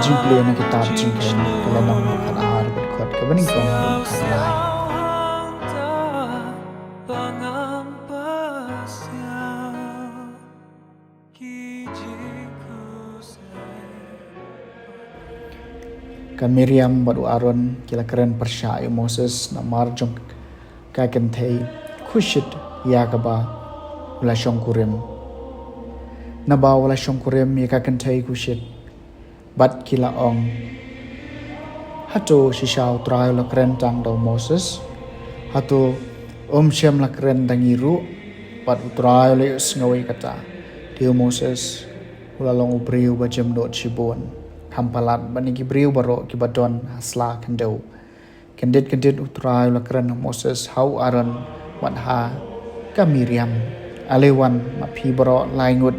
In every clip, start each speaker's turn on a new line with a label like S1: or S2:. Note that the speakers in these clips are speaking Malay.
S1: jimple na kitab jingken kalanang makan ar berkot kebening kong dum kan lai. Kan Miriam badu Aaron kila keren persya Moses na marjong kaken thei khushit yakaba wala shongkurem na ba wala shongkurem yakaken thei khushit bat kila ong hato shishaw trai la keren tang do Moses hato shem la keren dangiru bat utrai le sngawi kata dio Moses wala long ubriu bajem do chibon kampalat baniki briu baro kibadon hasla kendau kendit utrai la keren Moses hau Aaron wadha ka Miriam alewan mapi baro laingut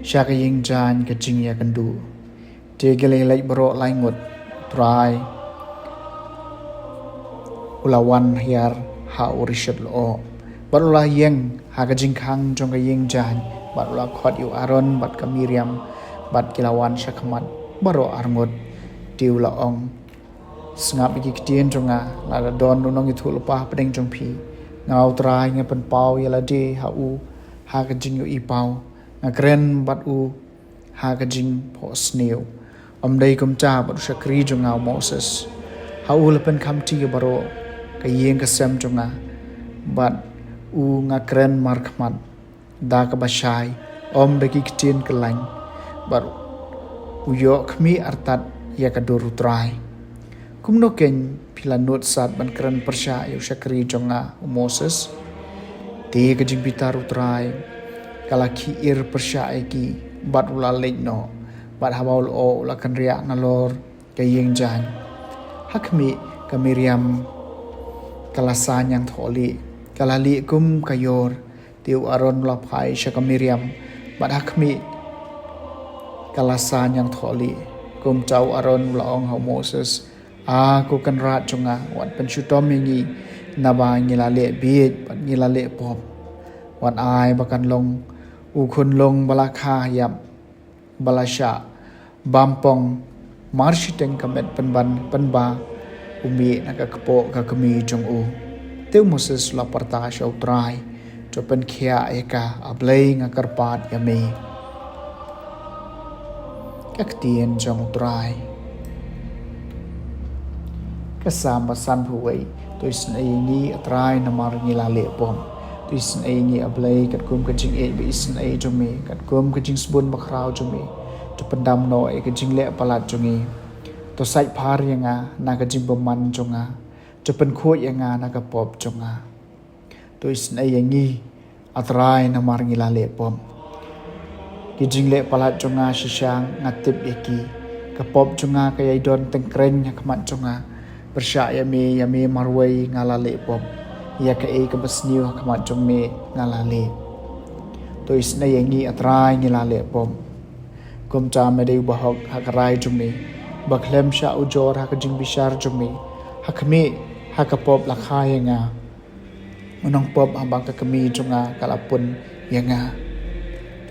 S1: syaka ying jan ke jingya kendu tegele lai baro laingut utrai ulawan hiar ha urishad lo barula yeng ha ka jingkhang jong ka ying jan barula khot yu Aaron bat ka Miriam bat kilawan syakmat baro arngot diu la ong sngap iki kitien jonga la don nong itu lupa pedeng jong pi ngau trai nge pen pau yala di ha u ha ka jing yu i pau ngakren bat u ha ka jing po sneu dei kum cha bat shakri jonga Moses ha u lepen kam ti baro ka yeng ka sem jonga bat u ngakren markmat da ka bashai de ki kitien kelain baru uyo kami artat ya kadur utrai kumno ken pilanut sat ban keren persya yu syakri jonga Moses te ka jing pitar utrai kala ki ir persya ki bat ula no bat habaul o ula kan ria ngalor ka yeng jan hakmi ka Miriam kala sanyang tholi kala li kum kayor tiu Aaron la phai sya ka Miriam bat hakmi kalasan yang tholi kum chau Aaron laong ha Moses ko kan rat chunga wat penshutom ngi naba ngilale biet pat ngilale pop wat ai bakan long u khun long balakha yap balasha bampong marshiteng kamet penba umi naka kepo ka kemi jong u teu Moses la parta shau trai to pen khia eka ablei ngakarpat yame kaktien jong trai kasam basan huwei tuisan ni trai namar ngila le pom tuisan ni ablay kat kum kajing be isan jomi kat kum kajing sbun bakrau jomi to pendam no kajing le palat jongi to sai par yanga na kajing beman jonga to pen kho yanga na ka pop jonga tuisan ni atrai namar ngila le pom kijing le palat jonga shisang ngatip eki kapop jonga kaya don tengkreng yakmat jonga persya yami marwai ngalale pop ya ka e kabasniu hakmat jongme ngalale to isna yangi atrai ngilale pop kum cha me dei bahok hakrai jongme baklem sha ujor hakajing bishar jongme hakme hakapop lakhaya nga unang pop ambang ka kami jonga kalapun yanga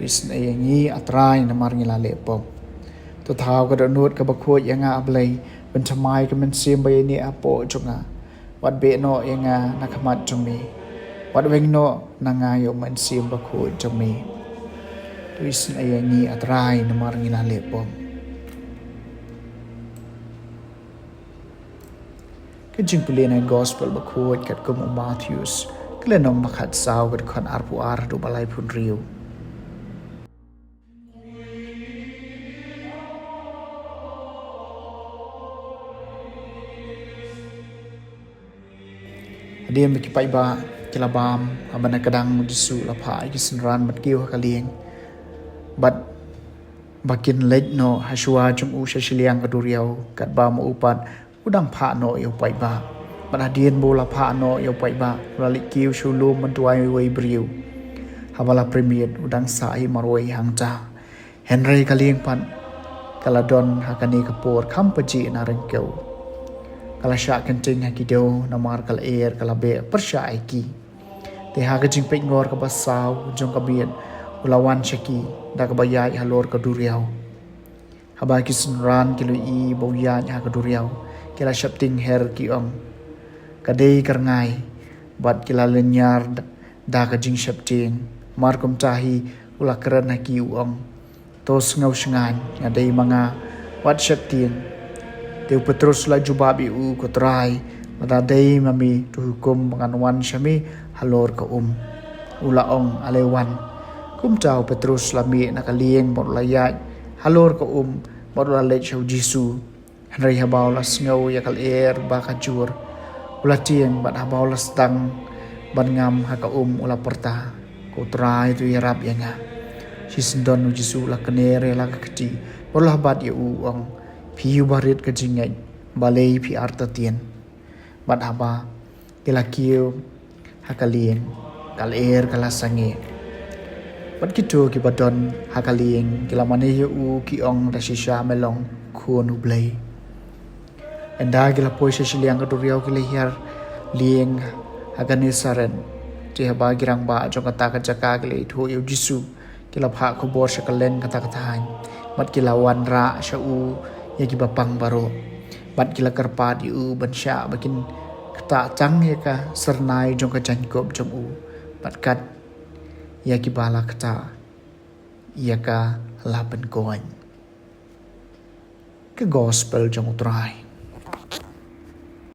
S1: isna yangi atrai namar ngilale pop to thau ka donut ka bakho yanga ablai ben thamai ka men sim bay ni apo jonga wat be no yanga nakhamat jongmi wat weng no nanga yo men sim bakho jongmi to isna yangi atrai namar ngilale pop ka jingpule na gospel bakho kat kum Matthews klenom makhat saw kat khan arpu ar do balai phun riu dia mekipai ba kilabam abana kadang disu lapa isenran matkiu hakalieng bat bakin lej no hasua jung u shashiliang kaduriau kat ba mo upat udang pha no yo pai ba bana dien bola pha no yo pai ba lali kiu shulu mantuai wei briu habala premier udang sai maroi hangja Henry kalieng pan kaladon hakani kapur kampaji na rengkeu kala syak kenting hakideu namar kal air kala be persya aiki te ha gajing pe ngor ka basaw jong ka biet ulawan shaki da ka bayai halor ka duriau haba kisun ran kilo i bauya nya kaduriau kila shapting her ki ong kadei karngai bat kila lenyar da ka jing shapting markum tahi ula keren haki uong tos ngau shengan ngadei manga wat shapting teu petrus la jubabi u kotrai madadei mami tu hukum penganuan syami halor ka ula ong alewan kum tau petrus lami nakalieng bot layat halor ka bot la lech jisu hanrei habau las ngau yakal baka jur ula tieng bat habau las tang ban ngam haka ula perta ko trai tu yarap yanga sisendon jisu la kenere la keti bolah bat ya ong piu barit ka jingai balei pi arta tien bat haba kila kiu hakalien kal kala sange bat kitu ki badon hakalien kila mane yu ki ong rasisha melong khun ublei enda kila poisa siliang kaduriau kila hiar lieng hagani saren ti haba girang ba jong kata ka jaka kila itu yu jisu kila pha ko bor sakalen kata katahan bat kila wan ra sha ya ki bapang baro bat kila karpat yu bansha bakin kata cang ya ka sernai jong ka jankop jong bat kat ya ki bala kata ya ka laban koin ke gospel jong utrai